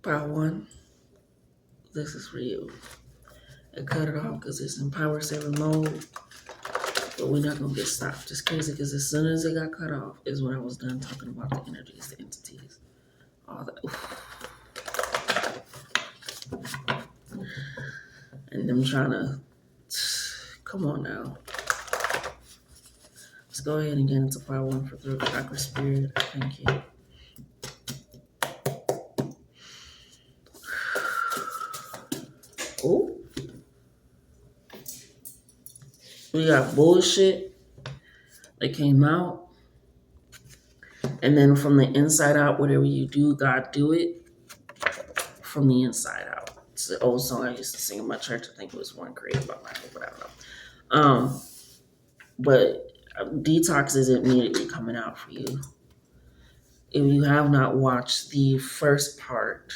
Power 1, this is for you. I cut it off because it's in power saving mode, but we're not going to get stopped. It's crazy because as soon as it got cut off is when I was done talking about the energies, the entities, all that. And them trying to, come on now. Let's go ahead and get into power 1 for throat chakra spirit. Thank you. Oh, we got bullshit that came out. And then from the inside out, whatever you do, God do it from the inside out. It's an old song I used to sing in my church. I think it was one created by Michael, but I don't know. But detox is immediately coming out for you. If you have not watched the first part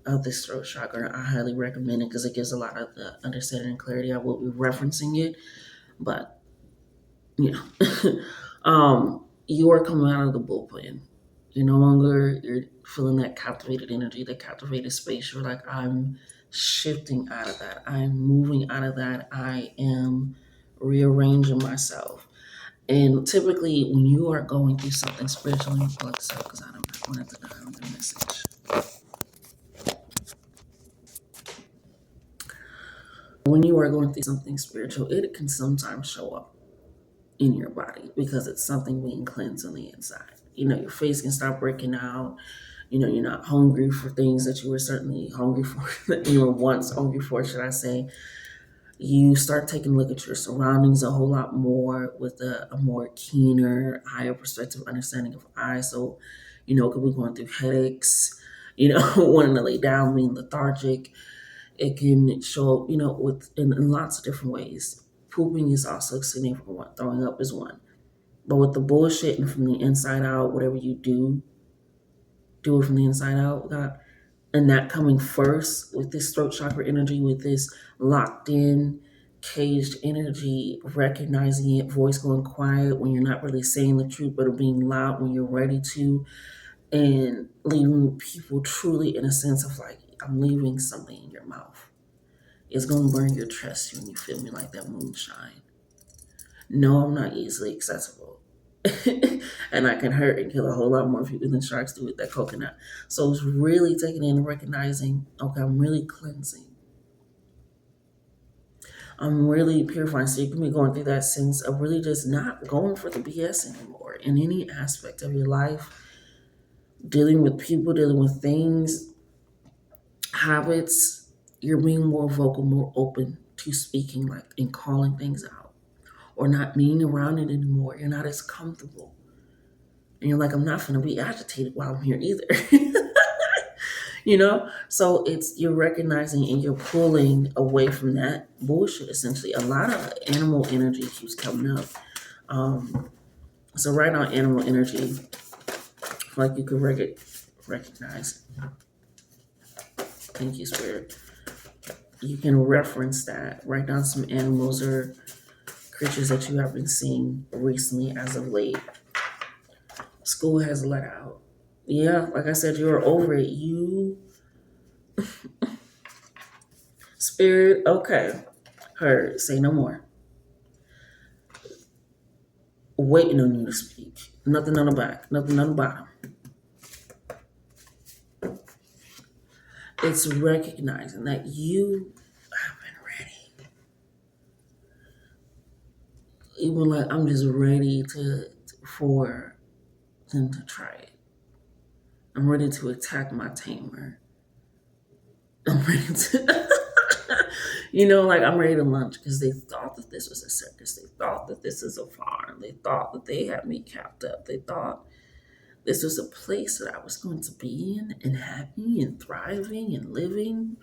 of this throat chakra, I highly recommend it because it gives a lot of the understanding and clarity. I will be referencing it, but yeah. You are coming out of the bullpen. You're feeling that captivated energy, that captivated space. You're like, I'm shifting out of that. I'm moving out of that. I am rearranging myself. And typically, when you are going through something spiritual, let me pull this up because I don't want to die on the message. When you are going through something spiritual, it can sometimes show up in your body because it's something being cleansed on the inside. Your face can start breaking out. You're not hungry for things that you were certainly hungry for, that you were once hungry for, should I say. You start taking a look at your surroundings a whole lot more with a more keener, higher perspective understanding of I. So, it could be going through headaches, wanting to lay down, being lethargic. It can show up, in lots of different ways. Pooping is also a significant one. Throwing up is one. But with the bullshit and from the inside out, whatever you do it from the inside out, God. And that coming first with this throat chakra energy, with this locked in, caged energy, recognizing it, voice going quiet when you're not really saying the truth, but being loud when you're ready to, and leaving people truly in a sense of like, I'm leaving something in your mouth. It's going to burn your chest when you feel me like that moonshine. No, I'm not easily accessible. And I can hurt and kill a whole lot more people than sharks do with that coconut. So it's really taking in and recognizing, okay, I'm really cleansing. I'm really purifying. So you can be going through that sense of really just not going for the BS anymore in any aspect of your life, dealing with people, dealing with things, habits. You're being more vocal, more open to speaking like and calling things out, or not being around it anymore. You're not as comfortable. And you're like, I'm not going to be agitated while I'm here either. So you're recognizing and you're pulling away from that bullshit. Essentially, a lot of animal energy keeps coming up. So right now, animal energy, like you could recognize. Thank you, Spirit. You can reference that. Write down some animals or creatures that you have been seeing recently as of late. School has let out. Yeah, like I said, you're over it. You Spirit, okay. Heard. Say no more. Waiting on you to speak. Nothing on the back. Nothing on the bottom. It's recognizing that you have been ready. Even like I'm just ready for them to try it. I'm ready to attack my tamer. I'm ready to I'm ready to lunch because they thought that this was a circus. They thought that this is a farm. They thought that they had me capped up. They thought this was a place that I was going to be in and happy and thriving and living.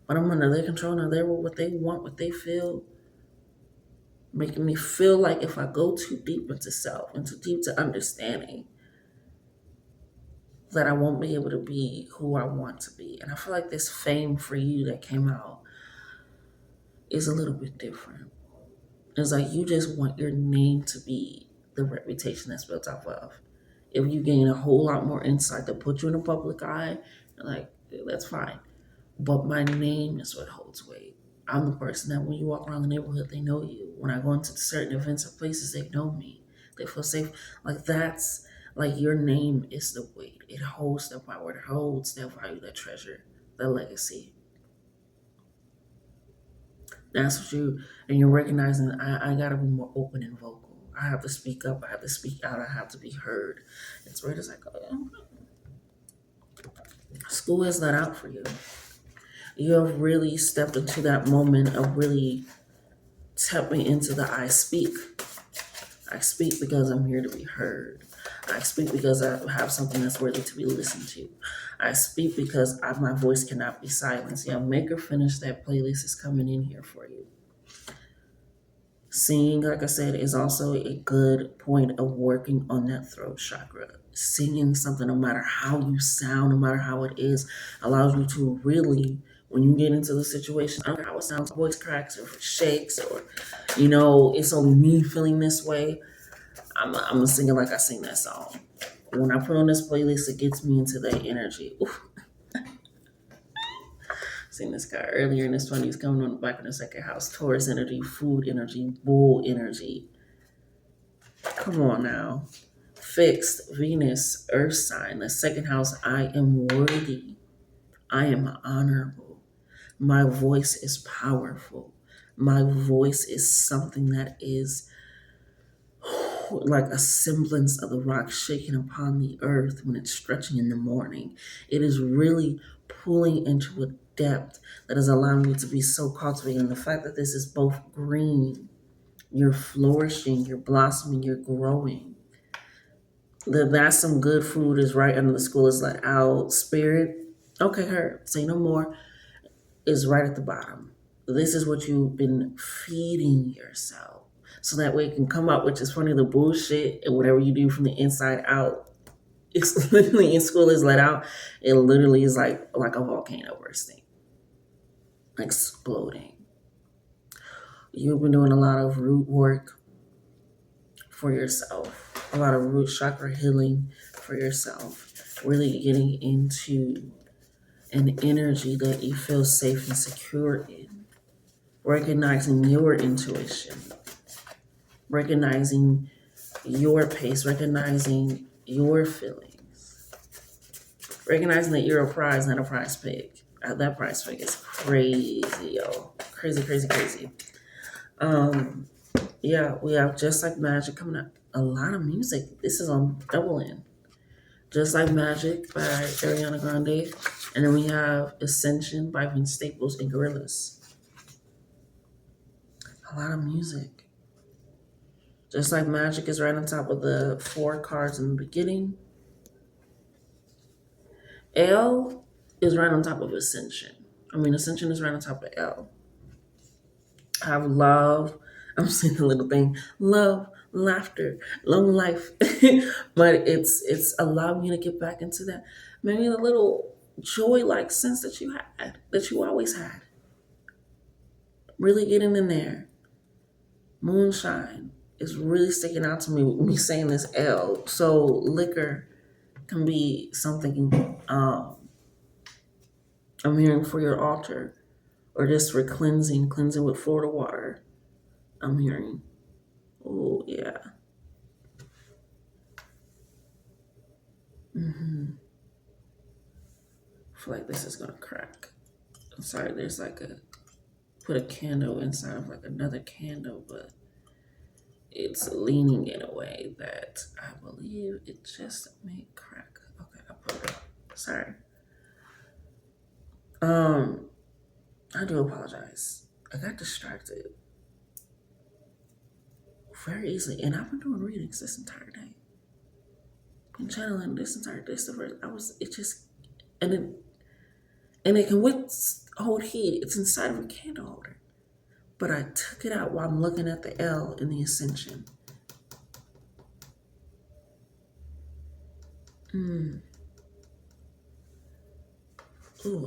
But I'm under their control and they're what they want, what they feel. Making me feel like if I go too deep into self and too deep to understanding, that I won't be able to be who I want to be. And I feel like this fame for you that came out is a little bit different. It's like you just want your name to be the reputation that's built off of. If you gain a whole lot more insight to put you in the public eye, like, That's fine. But my name is what holds weight. I'm the person that when you walk around the neighborhood, they know you. When I go into certain events or places, they know me. They feel safe. Like that's like your name is the weight. It holds the power. It holds that value, that treasure, that legacy. That's what and you're recognizing I gotta be more open and vocal. I have to speak up. I have to speak out. I have to be heard. It's where it's like, oh, school is let out for you. You have really stepped into that moment of really tapping into the I speak. I speak because I'm here to be heard. I speak because I have something that's worthy to be listened to. I speak because my voice cannot be silenced. Yeah, make or finish that playlist is coming in here for you. Singing, like I said, is also a good point of working on that throat chakra. Singing something, no matter how you sound, no matter how it is, allows you to really, when you get into the situation, I don't care how it sounds, voice cracks or if it shakes or, it's only me feeling this way. I'm gonna sing it like I sing that song. When I put on this playlist, it gets me into that energy. Oof. Seen this guy earlier in his 20s coming on the back of the second house. Taurus energy, food energy, bull energy. Come on now. Fixed Venus, Earth sign, the second house. I am worthy. I am honorable. My voice is powerful. My voice is something that is like a semblance of the rock shaking upon the earth when it's stretching in the morning. It is really pulling into a depth that is allowing you to be so cultivated. And the fact that this is both green, you're flourishing, you're blossoming, you're growing. That's some good food is right under the school is let out. Spirit, okay, her, say no more, is right at the bottom. This is what you've been feeding yourself. So that way it can come out, which is funny, the bullshit and whatever you do from the inside out. It's literally in school is let out. It literally is like a volcano bursting, exploding. You've been doing a lot of root work for yourself, a lot of root chakra healing for yourself, really getting into an energy that you feel safe and secure in, recognizing your intuition, recognizing your pace, recognizing your feelings, recognizing that you're a prize, not a prize pig. That prize pig is crazy, yo. Crazy, crazy, crazy. Yeah, we have Just Like Magic coming up. A lot of music. This is on double in. Just Like Magic by Ariana Grande. And then we have Ascension by Vince Staples and Gorillaz. A lot of music. Just Like Magic is right on top of the 4 cards in the beginning. L is right on top of Ascension. Ascension is right on top of L. I have love. I'm saying the little thing. Love, laughter, long life. But it's allowing you to get back into that. Maybe the little joy-like sense that you had, that you always had. Really getting in there. Moonshine is really sticking out to me with me saying this L. So liquor can be something I'm hearing for your altar, or just for cleansing with Florida water. I'm hearing. Oh yeah. I feel like this is gonna crack. I'm sorry, there's put a candle inside of another candle, but it's leaning in a way that I believe it just may crack. Okay, I put it up. Sorry. I do apologize. I got distracted very easily, and I've been doing readings this entire day. Been channeling this entire day. The first I was it just and it can hold heat. It's inside of a candle holder. But I took it out while I'm looking at the L in the Ascension. Ooh,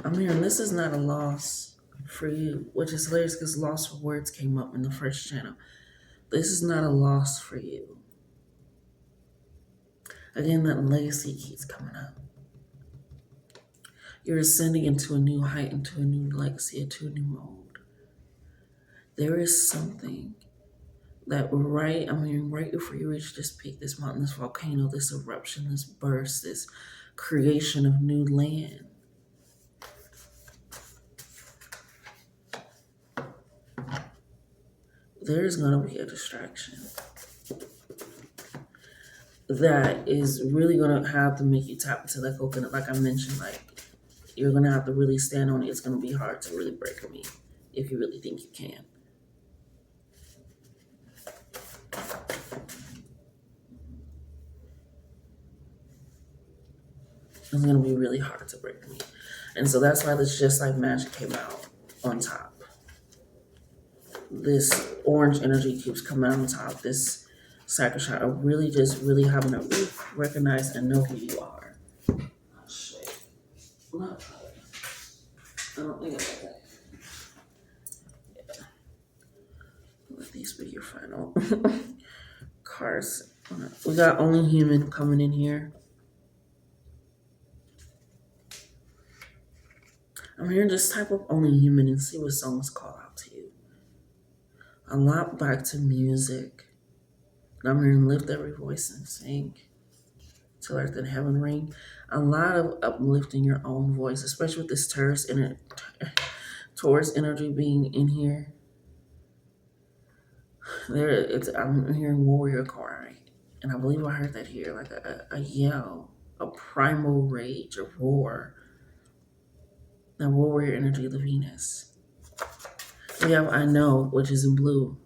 I'm hearing this is not a loss for you, which is hilarious because loss for words came up in the first channel. This is not a loss for you. Again, that legacy keeps coming up. You're ascending into a new height, into a new legacy, into a new mode. There is something that I'm hearing right before you reach this peak, this mountain, this volcano, this eruption, this burst, this creation of new land. There's going to be a distraction that is really going to have to make you tap into that coconut. Like I mentioned, like you're going to have to really stand on it. It's going to be hard to really break me if you really think you can. It's going to be really hard to break me. And so that's why this Just Like Magic came out on top. This orange energy keeps coming out on top. This sacral chakra really just really having to recognize and know who you are. Oh, shit. Not I don't think I got that. Yeah. Let these be your final cards. We got Only Human coming in here. I'm hearing just type of Only Human and see what songs call out to you. A lot back to music. I'm hearing Lift Every Voice and Sing till Earth and Heaven ring. A lot of uplifting your own voice, especially with this Taurus energy being in here. I'm hearing warrior cry, and I believe I heard that here, like a yell, a primal rage, a roar. The warrior energy of the Venus. We have I Know, which is in blue.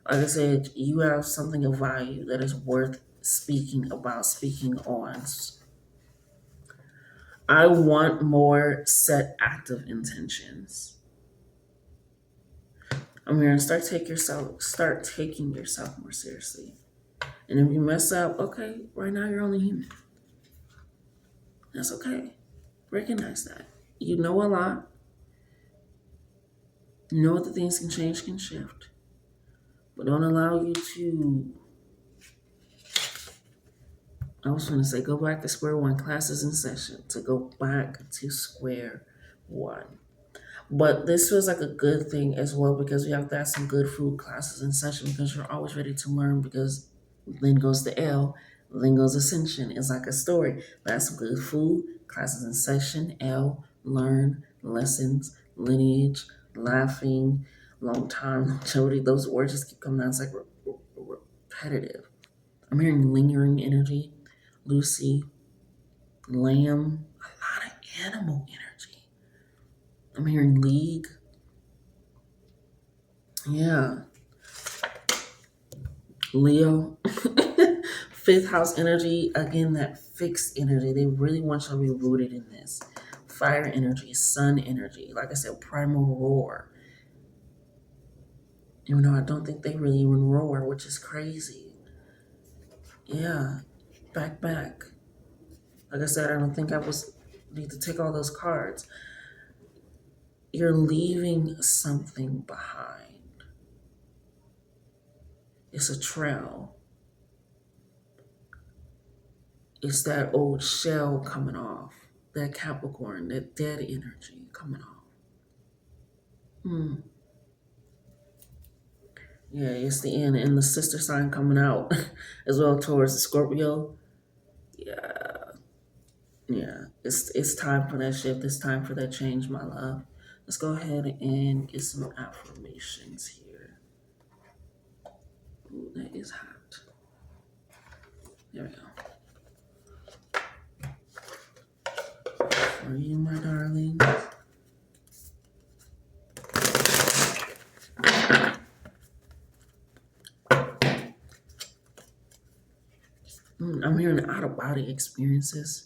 Like I said, you have something of value that is worth speaking about, speaking on. I want more set active intentions. I'm here to start taking yourself more seriously. And if you mess up, okay, right now you're only human. That's okay. Recognize that. You know a lot. You know that things can change, can shift. But don't allow you to, I was going to say, go back to square one. Classes in session. To go back to square one. But this feels like a good thing as well because we have to have some good food classes in session because you're always ready to learn because then goes the L, then goes ascension. It's like a story. That's some good food, classes in session, L, learn, lessons, lineage, laughing, long time, longevity. Those words just keep coming out. It's like repetitive. I'm hearing lingering energy, Lucy, lamb, a lot of animal energy. I'm hearing league. Yeah. Leo. Fifth house energy. Again, that fixed energy. They really want you to be rooted in this. Fire energy, sun energy. Like I said, primal roar. Even though I don't think they really even roar, which is crazy. Yeah. Back. Like I said, I don't think need to take all those cards. You're leaving something behind. It's a trail. It's that old shell coming off. That Capricorn, that dead energy coming off. Yeah, it's the end. And the sister sign coming out as well towards the Scorpio. Yeah. It's time for that shift. It's time for that change, my love. Let's go ahead and get some affirmations here. Ooh, that is hot. There we go. For you, my darling. I'm hearing out-of-body experiences.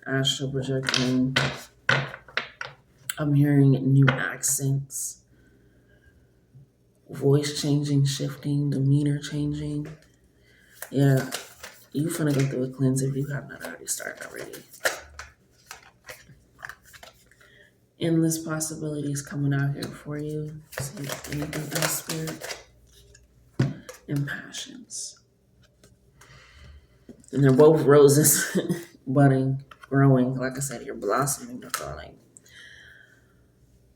Astral projecting. I'm hearing new accents. Voice changing, shifting, demeanor changing. Yeah, you finna go through a cleanse if you have not already started already. Endless possibilities coming out here for you. See if anything else, spirit. And passions. And they're both roses, budding, growing. Like I said, you're blossoming, you're growing.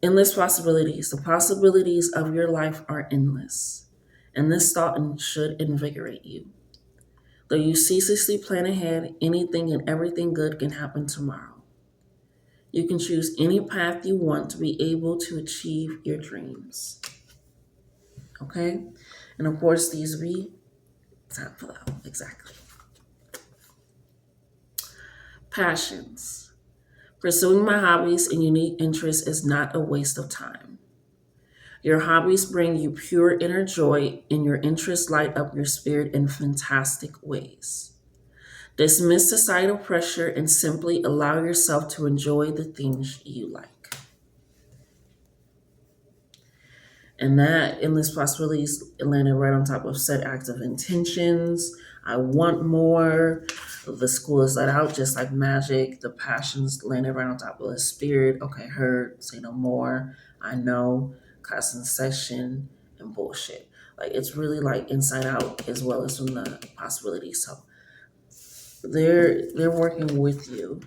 Endless possibilities. The possibilities of your life are endless. And this thought should invigorate you. Though you ceaselessly plan ahead, anything and everything good can happen tomorrow. You can choose any path you want to be able to achieve your dreams. Okay? And of course, these be time for that. Exactly. Passions. Pursuing my hobbies and unique interests is not a waste of time. Your hobbies bring you pure inner joy, and your interests light up your spirit in fantastic ways. Dismiss societal pressure and simply allow yourself to enjoy the things you like. And that endless possibilities landed right on top of set active intentions. I want more. The school is let out just like magic. The passions landed right on top of the spirit. Okay, heard, say no more. I know, constant session and bullshit. Like it's really like inside out as well as from the possibilities. So they're working with you.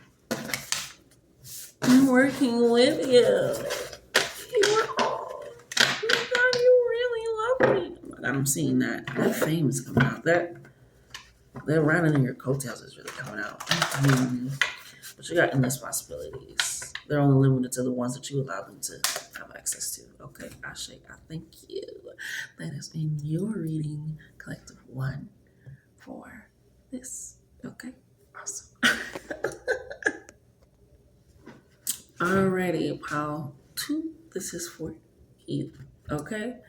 I'm working with you. You're all. Oh my God, you really love me. Oh my God, I'm seeing that. That fame is coming out. That riding in your coattails is really coming out. But you got endless possibilities. They're only limited to the ones that you allow them to have access to. Okay, Ashe, I thank you. That has been your reading, collective one, for this. Okay, awesome. Alrighty, pile 2. This is for you. Okay.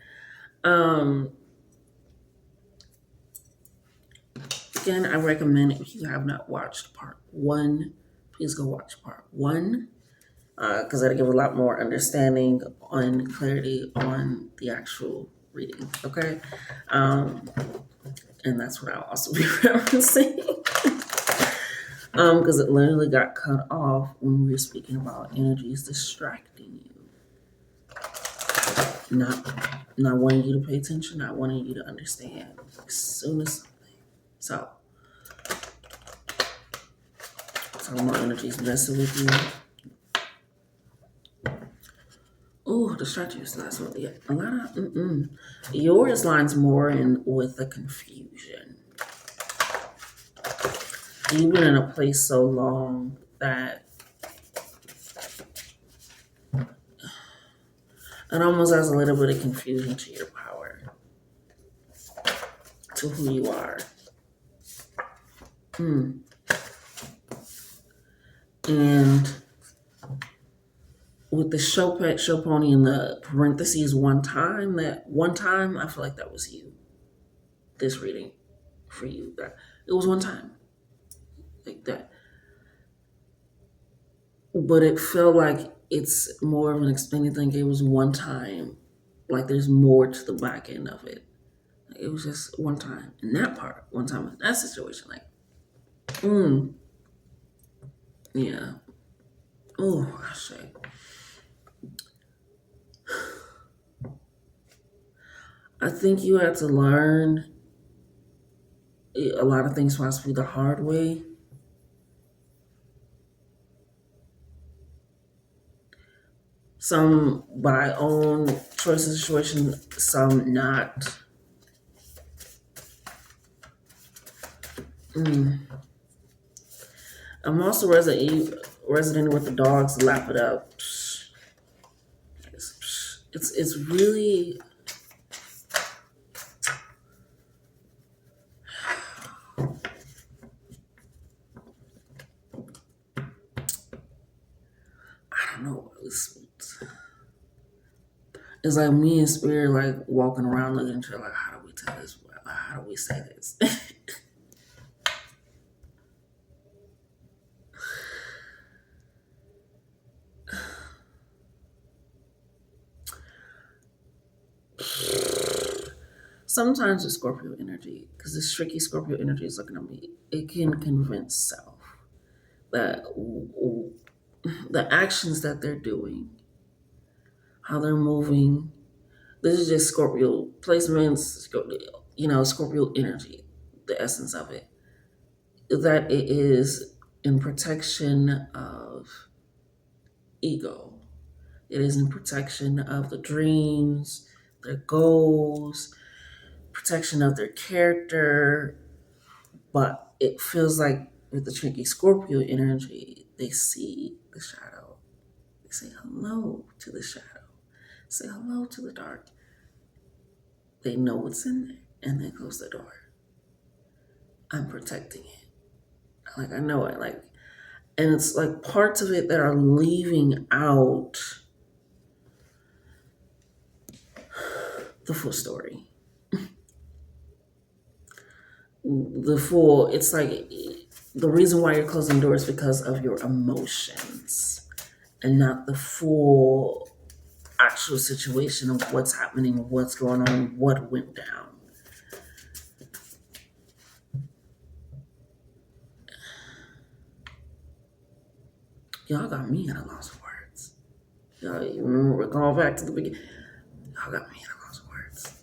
Again, I recommend if you have not watched part 1, please go watch part 1 because that'll give a lot more understanding and clarity on the actual reading. Okay. And that's what I'll also be referencing. Because it literally got cut off when we were speaking about energies distracting you, not wanting you to pay attention, not wanting you to understand as soon as something. So, talking about energies messing with you. Oh, distract you is the last one. Yeah, a lot of yours lines more in with the confusion. You've been in a place so long that it almost has a little bit of confusion to your power, to who you are. And with the show pony in the parentheses one time, I feel like that was you. This reading for you. That it was one time. Like that. But it felt like it's more of an explaining thing. It was one time. Like there's more to the back end of it. Like it was just one time. In that part, one time in that situation. Like, yeah. Oh, I say. I think you had to learn a lot of things possibly the hard way. Some by own choice and situation, some not. I'm also resonating with the dogs. Lap it up. It's really. I don't know. It's like me and Spirit like walking around looking at each other like, how do we tell this? Like, how do we say this? Sometimes with Scorpio energy, because this tricky Scorpio energy is looking at me, it can convince self that the actions that they're doing, how they're moving, this is just Scorpio placements, Scorpio energy, the essence of it, that it is in protection of ego. It is in protection of the dreams, their goals, protection of their character. But it feels like with the tricky Scorpio energy, they see the shadow. They say hello to the shadow. Say hello to the dark. They know what's in there and they close the door. I'm protecting it. Like I know it. Like, and it's like parts of it that are leaving out the full story. The full, it's like the reason why you're closing doors because of your emotions and not the full actual situation of what's happening, what's going on, what went down. Y'all got me at a loss of words. Y'all, you remember we're going back to the beginning. Y'all got me at a loss of words.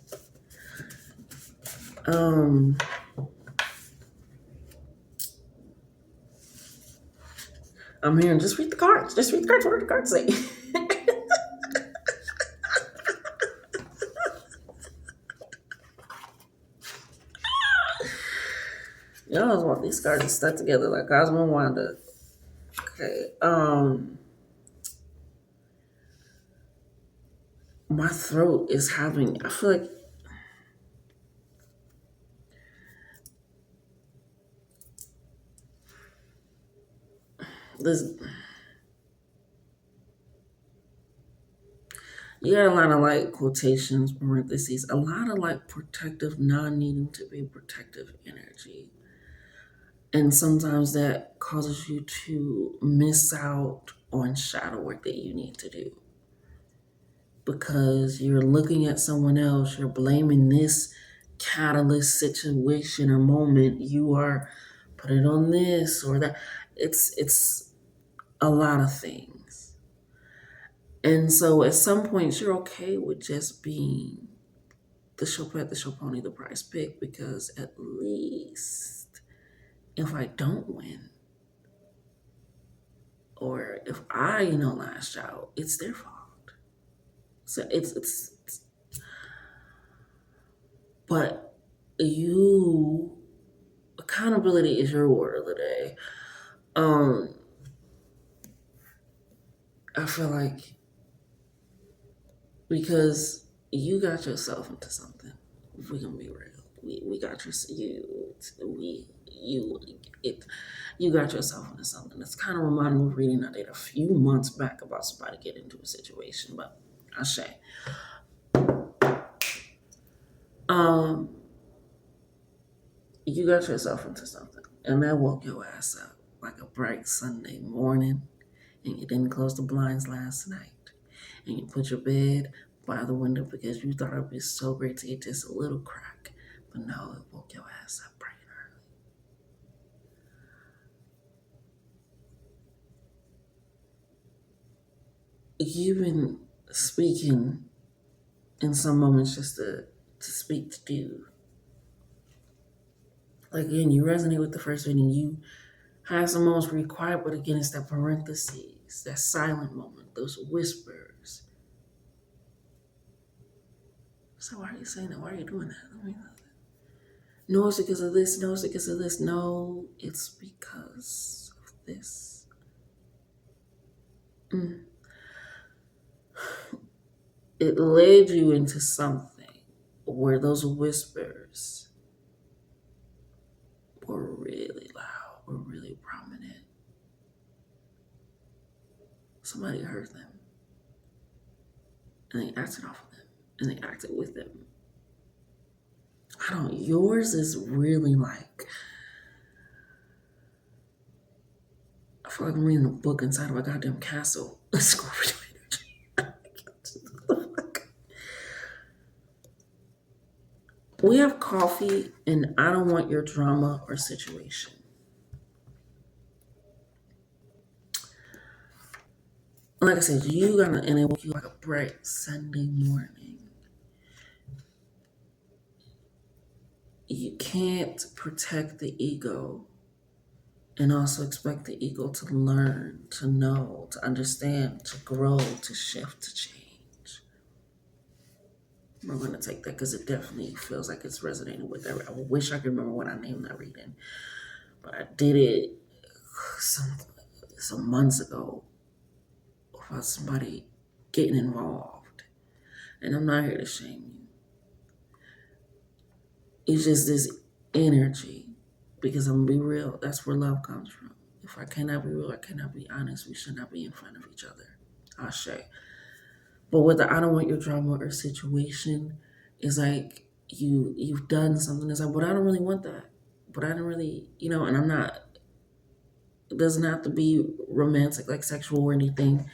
I'm hearing just read the cards. Just read the cards. What do the cards say? Y'all just want these cards to stuck together like Cosmo and Wanda. Okay. My throat is having, I feel like this, you got a lot of like quotations, parentheses, a lot of like protective, non needing to be protective energy. And sometimes that causes you to miss out on shadow work that you need to do. Because you're looking at someone else, you're blaming this catalyst situation or moment, you are put it on this or that. It's a lot of things. And so at some points you're okay with just being the show pet, the show pony, the prize pick, because at least if I don't win, or if I, lash out, it's their fault. So it's but accountability is your word of the day. I feel like because you got yourself into something. If we can be real, we got you got yourself into something. That's kind of reminding me of reading I did a few months back about somebody getting into a situation, but I say, you got yourself into something, and that woke your ass up like a bright Sunday morning, and you didn't close the blinds last night, and you put your bed by the window because you thought it'd be so great to get just a little crack, but no, it woke your ass up bright and early. You've been speaking in some moments just to speak to do. Like again, you resonate with the first reading. You have some moments where you're quiet, but again, it's that parentheses, that silent moment, those whispers. So why are you saying that? Why are you doing that? I mean, no, it's because of this. No, it's because of this. No, it's because of this. It led you into something where those whispers were really loud, were really prominent. Somebody heard them. And they acted off of them. And they acted with them. Yours is really like, I feel like I'm reading a book inside of a goddamn castle. Scorpio energy. We have coffee, and I don't want your drama or situation. Like I said, and it woke you like a bright Sunday morning. You can't protect the ego And also expect the ego to learn, to know, to understand, to grow, to shift, to change. We're going to take that because it definitely feels like it's resonating with every. I wish I could remember what I named that reading, but I did it some months ago about somebody getting involved. And I'm not here to shame you. It's just this energy, because I'm gonna be real, that's where love comes from. If I cannot be real, I cannot be honest, we should not be in front of each other. I'll share. But with the I don't want your drama or situation, it's like you've done something. It's like, but I don't really want that. But I don't really, and I'm not, it doesn't have to be romantic, like sexual or anything.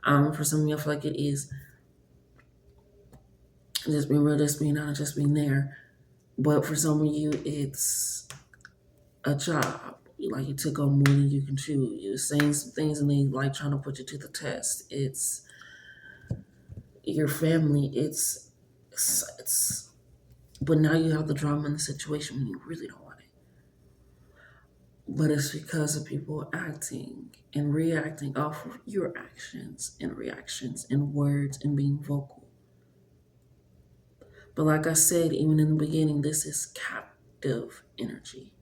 For some of you, I feel like it is just being real, just being honest, just being there. But for some of you, it's a job. Like you took on more than you can chew. You're saying some things and they like trying to put you to the test. It's your family. It's but now you have the drama in the situation when you really don't want it. But it's because of people acting and reacting off of your actions and reactions and words and being vocal. But like I said, even in the beginning, this is captive energy.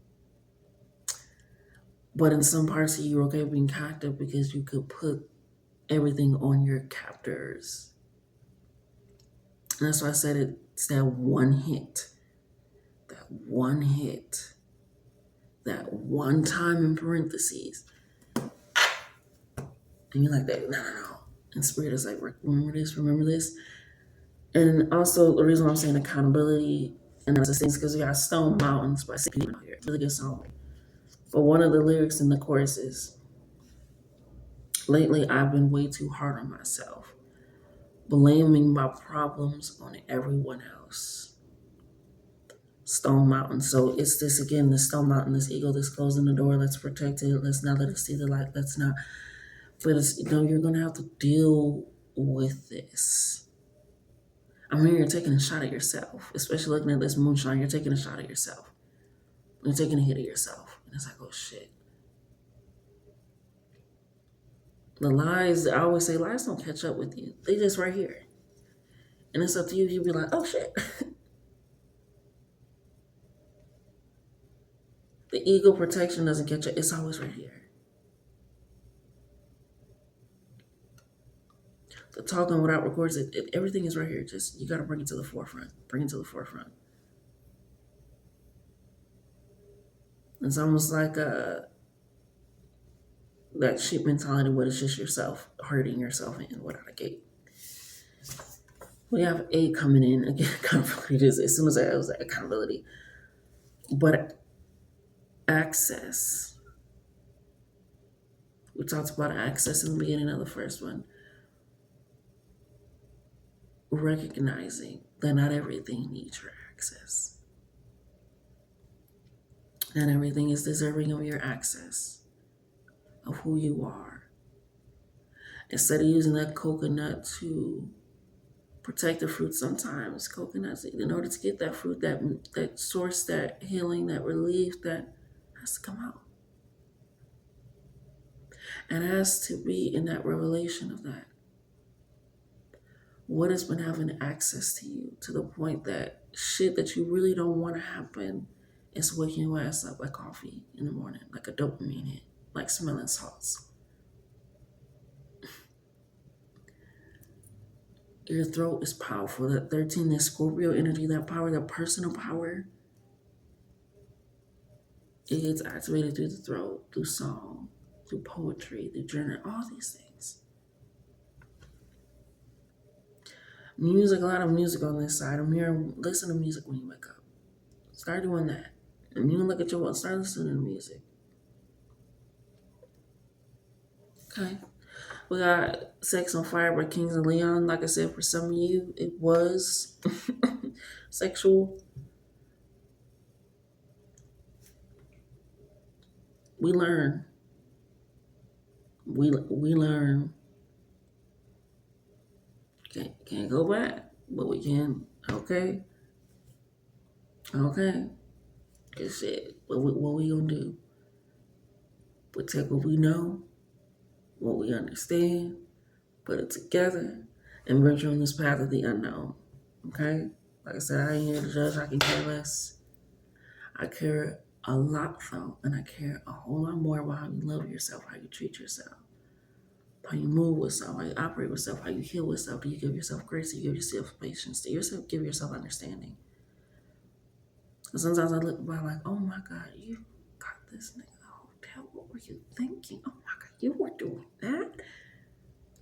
But in some parts of you, you're okay being captive because you could put everything on your captors. And that's why I said it's that one hit. That one hit. That one time in parentheses. And you're like, no. And spirit is like, remember this, remember this. And also the reason why I'm saying accountability and other things because we got Stone Mountains by C. Out here. Really good song. But one of the lyrics in the chorus is, lately I've been way too hard on myself, blaming my problems on everyone else. Stone Mountain. So it's this again, this Stone Mountain, this ego that's closing the door. Let's protect it. Let's not let it see the light. Let's not. But you're gonna have to deal with this. I mean, you're taking a shot at yourself, especially looking at this moonshine. You're taking a shot at yourself. You're taking a hit at yourself, and it's like, oh shit. The lies, I always say, lies don't catch up with you. They just right here, and it's up to you. You be like, oh shit. The ego protection doesn't catch up. It's always right here. The talking without records, everything is right here. Just you got to bring it to the forefront. Bring it to the forefront. It's almost like that shit mentality where it's just yourself hurting yourself in without a gate. We have A coming in again. Accountability is as soon as I was like accountability, but access. We talked about access in the beginning of the first one. Recognizing that not everything needs your access. Not everything is deserving of your access, of who you are. Instead of using that coconut to protect the fruit, sometimes coconuts, in order to get that fruit, that source, that healing, that relief, that has to come out. And has to be in that revelation of that. What has been having access to you to the point that shit that you really don't want to happen is waking your ass up like coffee in the morning, like a dopamine hit, like smelling salts. Your throat is powerful. That 13, that Scorpio energy, that power, that personal power, it gets activated through the throat, through song, through poetry, through journal, all these things. Music, a lot of music on this side. I'm here, listen to music when you wake up. Start doing that. And you look at your watch, start listening to music. Okay. We got Sex on Fire by Kings of Leon. Like I said, for some of you, it was sexual. We learn. We learn. Can't go back, but we can. Okay. Good shit. What we gonna do? We take what we know, what we understand, put it together, and venture on this path of the unknown. Okay? Like I said, I ain't here to judge. I can care less. I care a lot, though, and I care a whole lot more about how you love yourself, how you treat yourself, how you move with self, how you operate with self, how you heal with self. Do you give yourself grace? Do you give yourself patience? Do you give yourself understanding? And sometimes I look by like, oh my God, you got this nigga the hotel. What were you thinking? Oh my God, you were doing that?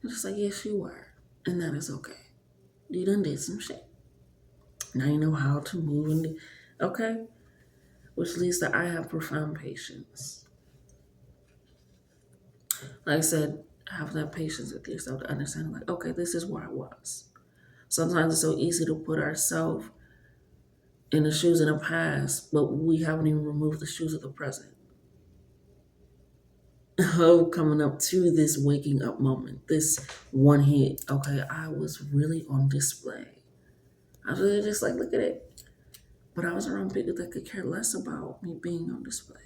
I'm just like, yes, you were. And that is okay. You done did some shit. Now you know how to move and okay? Which leads to I have profound patience. Like I said, have that patience with yourself to understand, like, okay, this is where I was. Sometimes it's so easy to put ourselves in the shoes of the past, but we haven't even removed the shoes of the present. Of coming up to this waking up moment, this one hit. Okay, I was really on display. I was really just like, look at it. But I was around people that could care less about me being on display.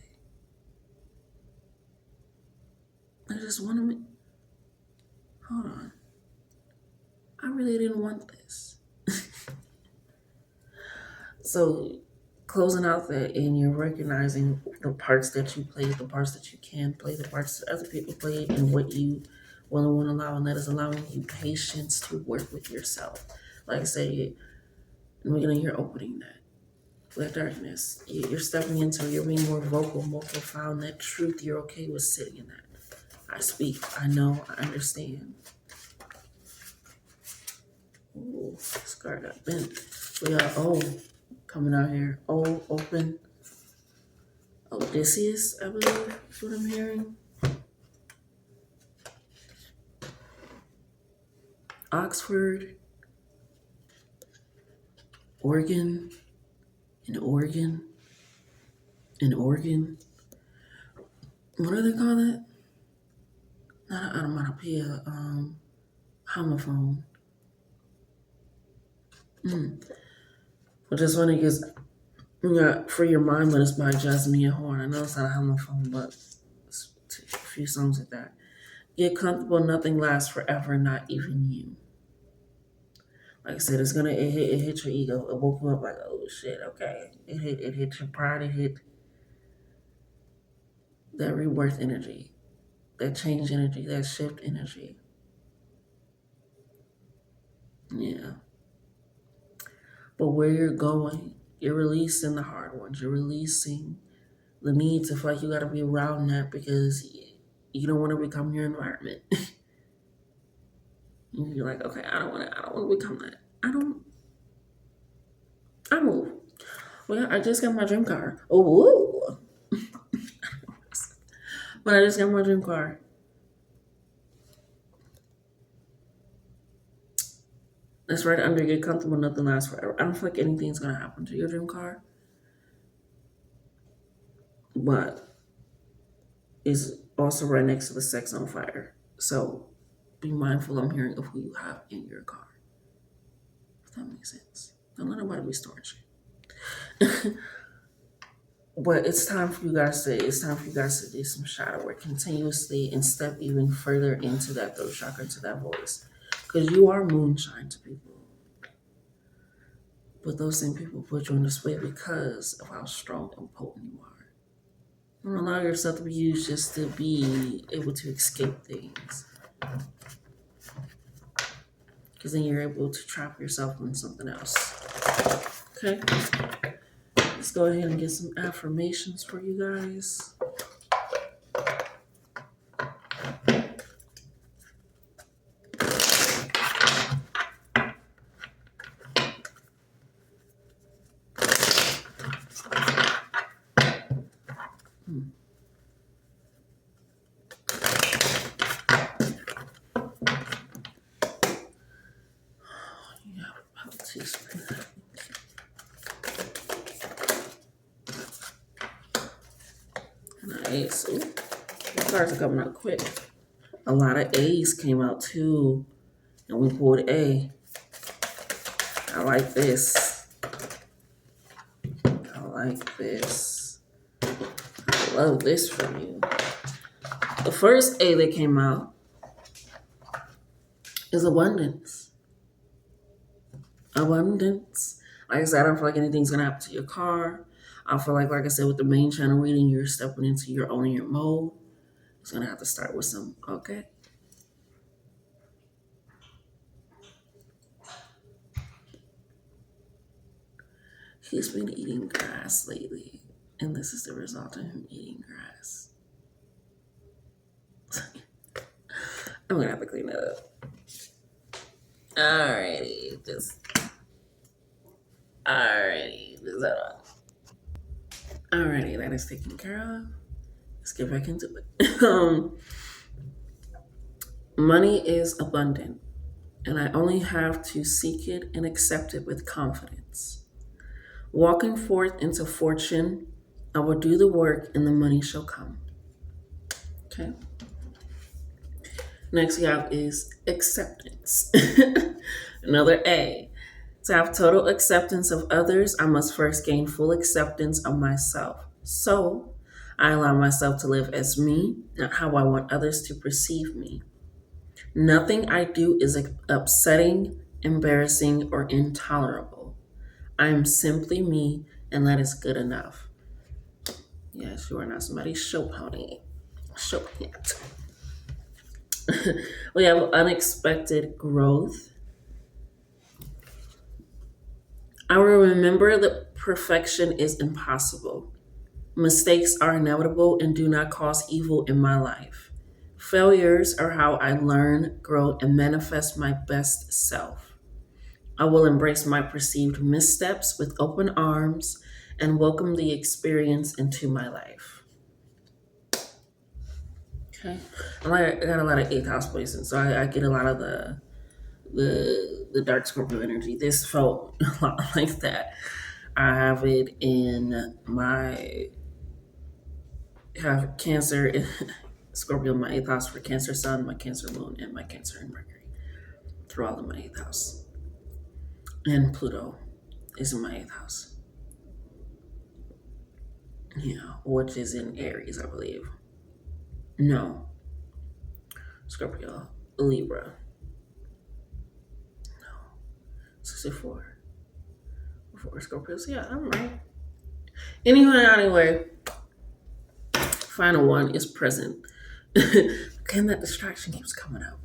I just wanted me. Hold on. I really didn't want this. So closing out that and you're recognizing the parts that you play, the parts that you can play, the parts that other people play, and what you will and won't allow, and that is allowing you patience to work with yourself. Like I said, in the beginning, you're opening that darkness. You're stepping into it. You're being more vocal, more profound. That truth, you're okay with sitting in that. I speak. I know. I understand. Ooh, this card got bent. We got coming out here. Open. Odysseus, I believe is what I'm hearing. Oxford. Oregon. In Oregon. What do they call that? Not an onomatopoeia. Homophone. Which is funny because we got Free Your Mind, but it's by Jasmine Horn. I know it's not a homophone, but it's a few songs like that. Get comfortable, nothing lasts forever, not even you. Like I said, it hit your ego. It woke you up like, oh shit, okay. It hit your pride, it hit that rebirth energy, that change energy, that shift energy. Yeah. But where you're going, you're releasing the hard ones. You're releasing the need to feel like you got to be around that because you don't want to become your environment. You're like, okay, I don't want to become that. I move. Well, I just got my dream car. Oh, but I just got my dream car. It's right under get comfortable, nothing lasts forever. I don't feel like anything's gonna happen to your dream car. But it's also right next to the sex on fire. So be mindful, I'm hearing, of who you have in your car. If that makes sense. Don't let nobody be storing shit. But it's time for you guys to do some shadow work continuously and step even further into that throat chakra, into that voice. Because you are moonshine to people. But those same people put you on display because of how strong and potent you are. Don't allow yourself to be used just to be able to escape things. Because then you're able to trap yourself in something else. Okay? Let's go ahead and get some affirmations for you guys. Nice. Ooh, the cards are coming out quick. A lot of A's came out too. And we pulled A. I like this. I like this. I love this from you. The first A that came out is abundance. Abundance. Like I said, I don't feel like anything's gonna happen to your car. I feel like I said, with the main channel reading, you're stepping into your owning your mode. It's gonna have to start with some okay. He's been eating grass lately, and this is the result of him eating grass. I'm gonna have to clean that up. Alrighty, just alrighty, that is taken care of. Let's get back into it. Money is abundant, and I only have to seek it and accept it with confidence. Walking forth into fortune, I will do the work and the money shall come. Okay. Next we have is acceptance. Another A. To have total acceptance of others, I must first gain full acceptance of myself. So, I allow myself to live as me, not how I want others to perceive me. Nothing I do is upsetting, embarrassing, or intolerable. I am simply me, and that is good enough. Yes, you are not somebody's show pony. Show pant. We have unexpected growth. I will remember that perfection is impossible. Mistakes are inevitable and do not cause evil in my life. Failures are how I learn, grow, and manifest my best self. I will embrace my perceived missteps with open arms and welcome the experience into my life. Okay. I got a lot of eighth house placements, so I get a lot of the dark Scorpio energy. This felt a lot like that. I have it in my have Cancer in Scorpio in my eighth house for Cancer Sun, my Cancer Moon, and my Cancer and Mercury through all of my eighth house. And Pluto is in my eighth house. Yeah, which is in Aries, I believe. No. Scorpio, Libra. No. 64. 4 Scorpios. Yeah, I'm right. Anyway, final one is present. Again, that distraction keeps coming up.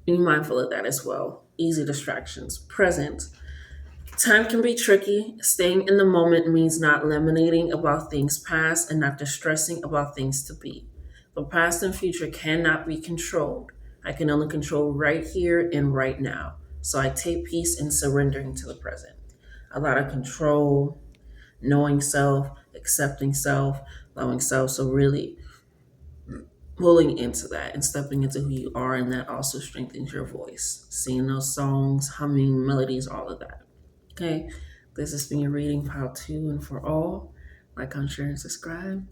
Be mindful of that as well. Easy distractions. Present. Time can be tricky. Staying in the moment means not laminating about things past and not distressing about things to be. The past and future cannot be controlled. I can only control right here and right now. So I take peace in surrendering to the present. A lot of control, knowing self, accepting self, loving self. So really pulling into that and stepping into who you are, and that also strengthens your voice. Singing those songs, humming melodies, all of that. Okay, this has been your reading, pile 2 and for all. Like, share, and subscribe.